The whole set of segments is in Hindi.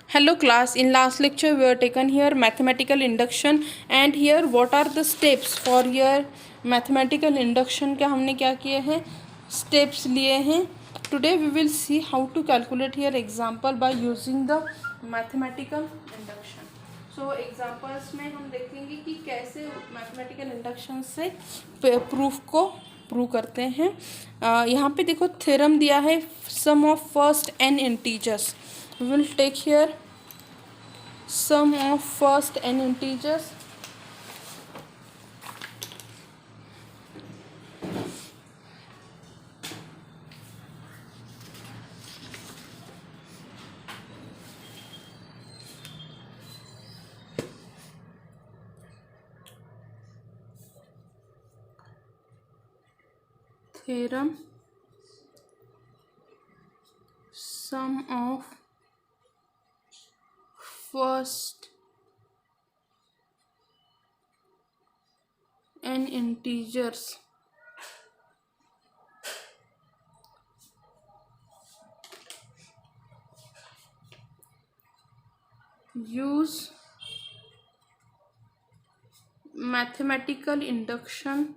Hello class, in last lecture we have taken here mathematical induction and here what are the steps for your mathematical induction के हमने क्या किए हैं steps लिए हैं. Today we will see how to calculate here example by using the mathematical induction. So examples में हम देखेंगे कि कैसे mathematical induction से proof को प्रूव करते हैं. यहाँ पे देखो थ्योरम दिया है sum of first n integers. We will take here sum of first n integers. Theorem sum of first n integers use mathematical induction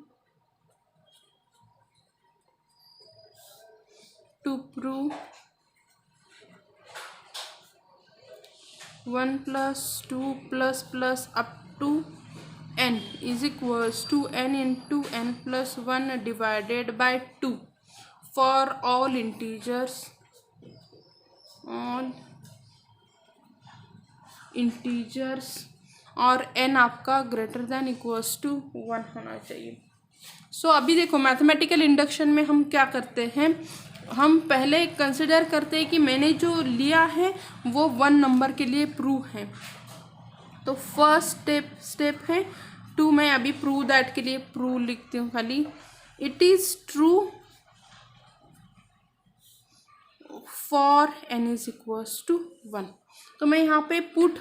to prove 1 plus 2 plus up to n is equals to n into n plus 1 divided by 2 for all integers और n आपका ग्रेटर देन इक्वल्स टू 1 होना चाहिए. सो अभी देखो मैथमेटिकल इंडक्शन में हम क्या करते हैं, हम पहले कंसिडर करते हैं कि मैंने जो लिया है वो 1 नंबर के लिए प्रूव है. तो फर्स्ट स्टेप है 2. मैं अभी प्रूव दैट के लिए प्रूव लिखती हूँ खाली. It is true for n is equals to 1. तो मैं यहाँ पे put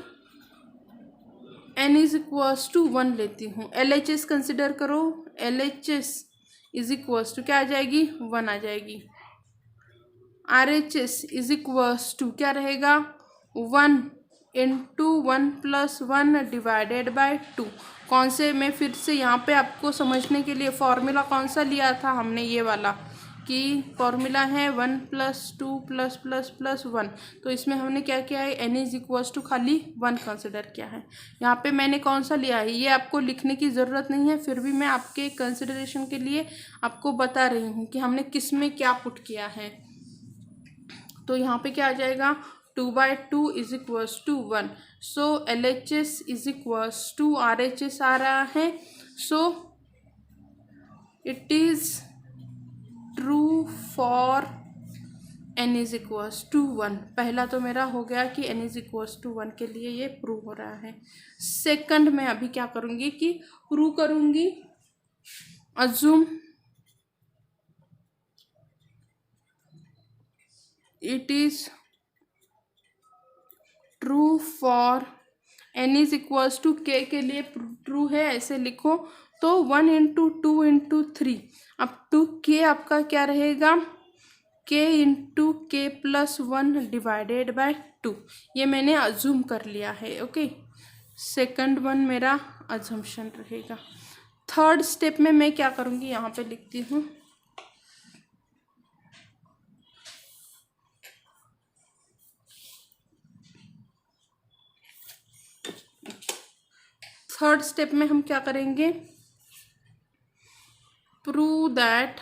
n is equals to 1 लेती हूँ. LHS कंसिडर करो. LHS इज इक्वल्स टू क्या आ जाएगी 1 आ जाएगी. RHS इज इक्वल्स टू क्या रहेगा 1 इंटू 1 प्लस 1 डिवाइडेड बाय 2. कौन से मैं फिर से यहाँ पे आपको समझने के लिए फॉर्मूला कौन सा लिया था हमने, ये वाला कि फॉर्मूला है 1 प्लस 2 प्लस प्लस प्लस 1. तो इसमें हमने क्या किया है n इज इक्वल्स टू खाली 1 कंसिडर किया है. यहाँ पे मैंने कौन सा लिया है ये आपको लिखने की ज़रूरत नहीं है, फिर भी मैं आपके कंसिडरेशन के लिए आपको बता रही हूँ कि हमने किस में क्या पुट किया है. तो यहाँ पे क्या आ जाएगा 2/2 is equals to 1. So LHS is equals to RHS आ रहा है. So it is true for n is equals to 1. पहला तो मेरा हो गया कि n इज इक्वल्स टू 1 के लिए ये प्रूव हो रहा है. सेकंड में अभी क्या करूँगी कि प्रूव करूँगी assume it is true for n is equals to k के लिए ट्रू है ऐसे लिखो. तो 1 into 2 into 3 up to k आपका क्या रहेगा k into k plus 1 divided by 2. ये मैंने अज्यूम कर लिया है. ओके, सेकंड वन मेरा अजम्पशन रहेगा. थर्ड स्टेप में मैं क्या करूँगी यहाँ पे लिखती हूँ. थर्ड स्टेप में हम क्या करेंगे, prove that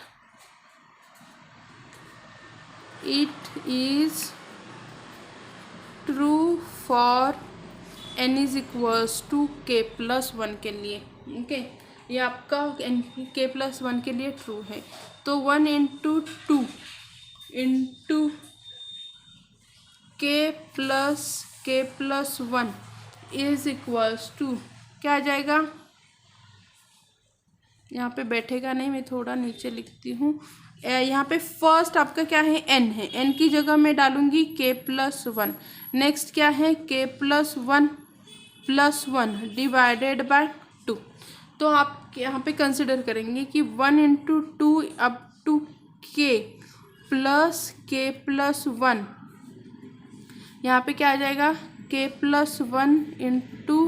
it is true for n is equals to k plus 1 के लिए. ओके, ये आपका k प्लस 1 के लिए ट्रू है. तो 1 into 2 into k plus 1 is equals to क्या आ जाएगा. यहाँ पे बैठेगा नहीं, मैं थोड़ा नीचे लिखती हूँ. यहाँ पे फर्स्ट आपका क्या है n है, n की जगह मैं डालूंगी k प्लस 1. नेक्स्ट क्या है k प्लस 1 डिवाइडेड बाय 2. तो आप यहाँ पे कंसिडर करेंगे कि 1 into 2 up to k plus 1 यहाँ पे क्या आ जाएगा, k plus 1 into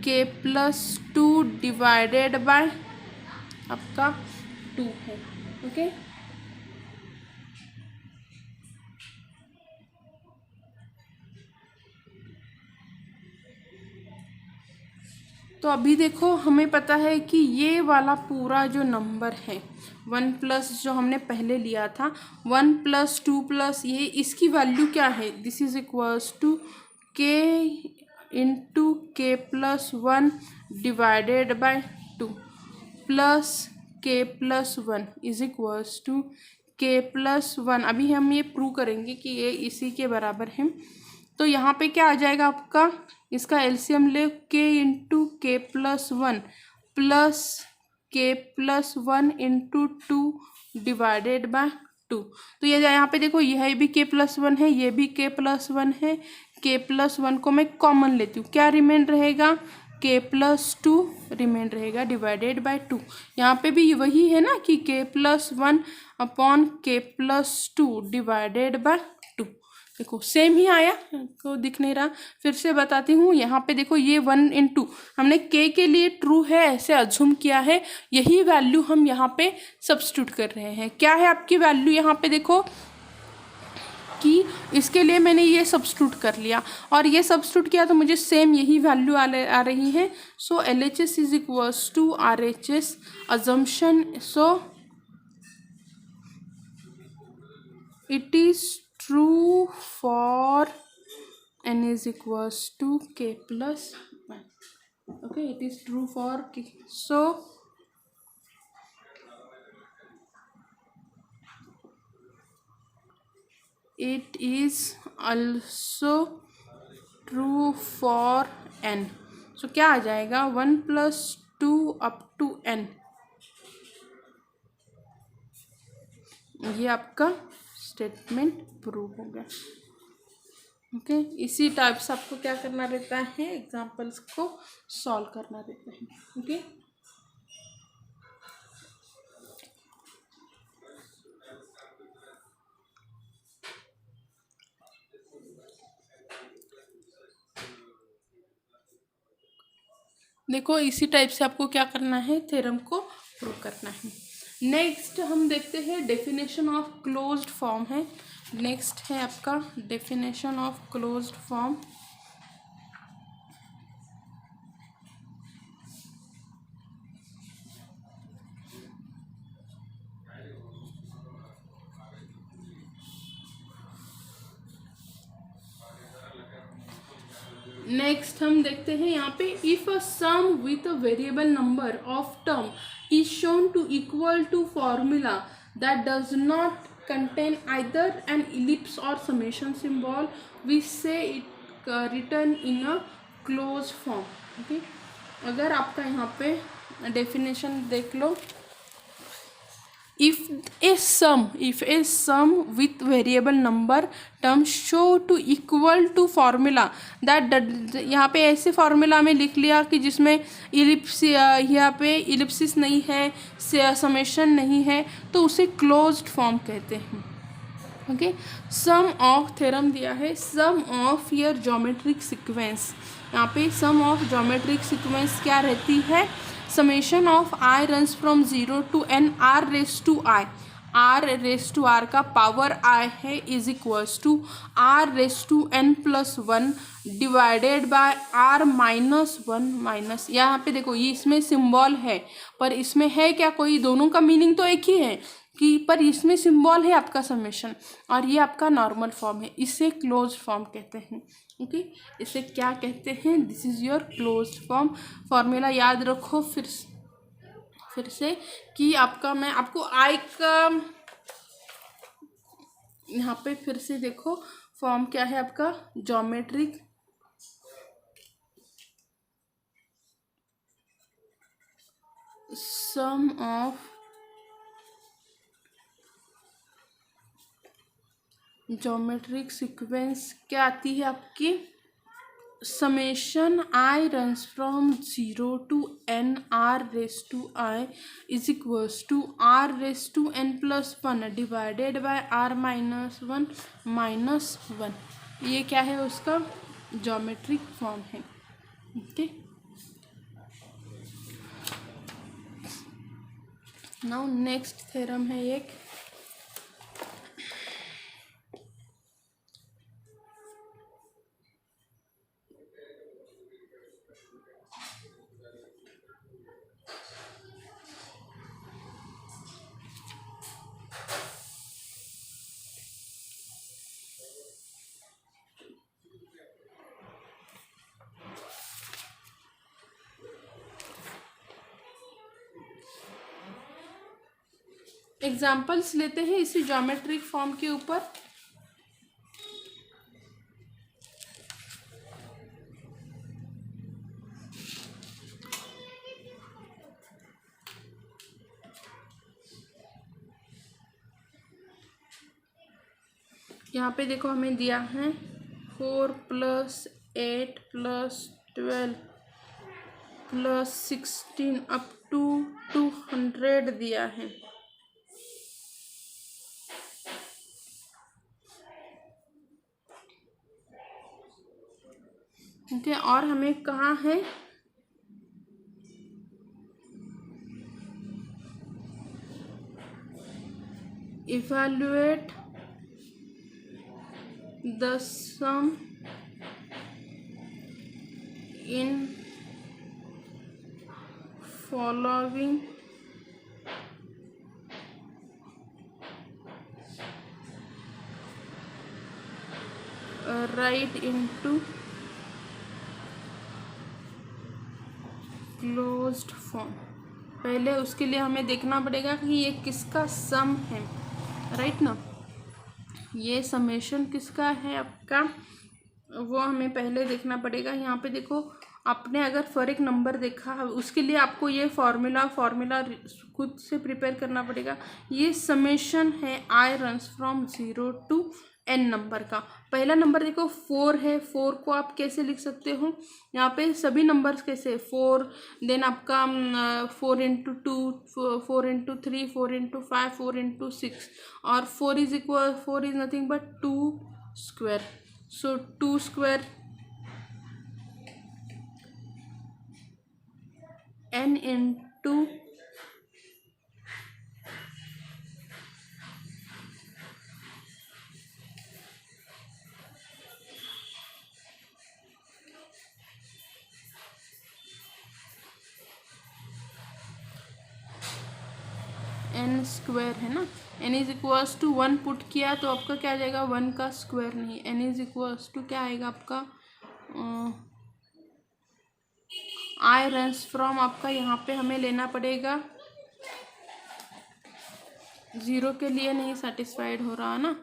k plus 2 divided by आपका 2 है। ओके, तो अभी देखो हमें पता है कि ये वाला पूरा जो नंबर है 1 प्लस जो हमने पहले लिया था 1 प्लस 2 प्लस ये, इसकी वैल्यू क्या है, this is equals to k into k plus 1 divided by 2 plus k plus 1 is equals to k plus 1। अभी हम ये प्रूव करेंगे कि ये इसी के बराबर है। तो यहाँ पे क्या आ जाएगा आपका, इसका एलसीएम ले k into k plus 1 plus k plus 1 into 2 divided by 2। तो ये यहाँ पे देखो यह भी k प्लस 1 है, ये भी k प्लस 1 है। k प्लस 1 को मैं कॉमन लेती हूँ, क्या रिमेन रहेगा, k प्लस 2 रिमेन रहेगा डिवाइडेड बाय 2। यहाँ पे भी वही है ना कि k plus 1 upon k plus 2 divided by 2। देखो सेम ही आया, को दिख नहीं रहा, फिर से बताती हूँ। यहाँ पे देखो ये 1 इंटू हमने k के लिए ट्रू है ऐसे अज्यूम किया है, यही वैल्यू हम यहाँ पे सब्स्टिट्यूट कर रहे हैं। क्या है आपकी वैल्यू, यहाँ पे देखो कि इसके लिए मैंने ये सब्स्टिट्यूट कर लिया और ये सब्स्टिट्यूट किया तो मुझे सेम यही वैल्यू आ रही है। So LHS is equals to RHS assumption. So it is true for n is equals to k plus 1. Okay, it is true for k. So it is also true for n. So क्या आ जाएगा, 1 प्लस 2 अप टू n, ये आपका स्टेटमेंट प्रूव हो गया। ओके, इसी टाइप से आपको क्या करना रहता है, एग्जाम्पल्स को सॉल्व करना रहता है। ओके, देखो इसी टाइप से आपको क्या करना है, थ्योरम को प्रूव करना है। नेक्स्ट हम देखते हैं डेफिनेशन ऑफ क्लोज्ड फॉर्म है। नेक्स्ट है आपका definition of closed form. Next हम देखते हैं यहाँ पे, if a sum with a variable number of term is shown to equal to formula that does not contain either an ellipse or summation symbol, we say it written in a closed form. Okay, अगर आपका यहाँ पे डेफिनेशन देख लो, if a sum with variable number term show to equal to formula that यहाँ पे ऐसे फॉर्मूला में लिख लिया कि जिसमें इलिप्स, यहाँ पे इलिप्सिस नहीं है, समेशन नहीं है, तो उसे क्लोज्ड फॉर्म कहते हैं। ओके, सम ऑफ थ्योरम दिया है, sum of your geometric sequence. यहाँ पे सम ऑफ ज्योमेट्रिक सीक्वेंस क्या रहती है, summation of i runs from 0 to n r raise to i, r raise to r का पावर i है, is equals to r raise to n plus 1 divided by r minus 1 minus, यहाँ पे देखो ये इसमें सिंबल है पर इसमें है क्या, कोई दोनों का मीनिंग तो एक ही है कि, पर इसमें सिंबल है आपका समेशन और ये आपका नॉर्मल फॉर्म है, इसे क्लोज्ड फॉर्म कहते हैं। ओके, इसे क्या कहते हैं, this is your closed form. Formula याद रखो फिर से कि आपका, मैं आपको आई का यहाँ पे फिर से देखो फॉर्म क्या है आपका, geometric sum of geometric sequence क्या आती है आपकी, summation i runs from 0 to n r raise to i is equals to r raise to n plus 1 divided by r minus 1 minus 1। ये क्या है, उसका ज्योमेट्रिक फॉर्म है। ओके, नाउ नेक्स्ट थ्योरम है एक, एग्जाम्पल्स लेते हैं इसी ज्योमेट्रिक फॉर्म के ऊपर। यहाँ पे देखो हमें दिया है 4 + 8 + 12 + 16 अप टू 200 दिया है। ओके, और हमें कहाँ है, evaluate the sum in following write into closed form. पहले उसके लिए हमें देखना पड़ेगा कि ये किसका सम है, राइट ना। ये समेशन किसका है आपका, वो हमें पहले देखना पड़ेगा। यहाँ पे देखो, आपने अगर फॉर एक नंबर देखा, उसके लिए आपको ये फॉर्मूला खुद से प्रिपेयर करना पड़ेगा। ये समेशन है i runs from 0 to n number का। पहला नंबर देखो 4 है, 4 को आप कैसे लिख सकते हो, यहाँ पे सभी नंबर्स कैसे 4, देन आपका 4 × 2, 4 × 3, 4 × 5, 4 × 6, और 4 is nothing but 2 square. So 2 square n into n square है ना। n = 1 पुट किया तो आपका क्या आ जाएगा, 1 का स्क्वायर नहीं, n = क्या आएगा आपका, आई रन्स फ्रॉम आपका यहाँ पे हमें लेना पड़ेगा, 0 के लिए नहीं सेटिस्फाइड हो रहा ना,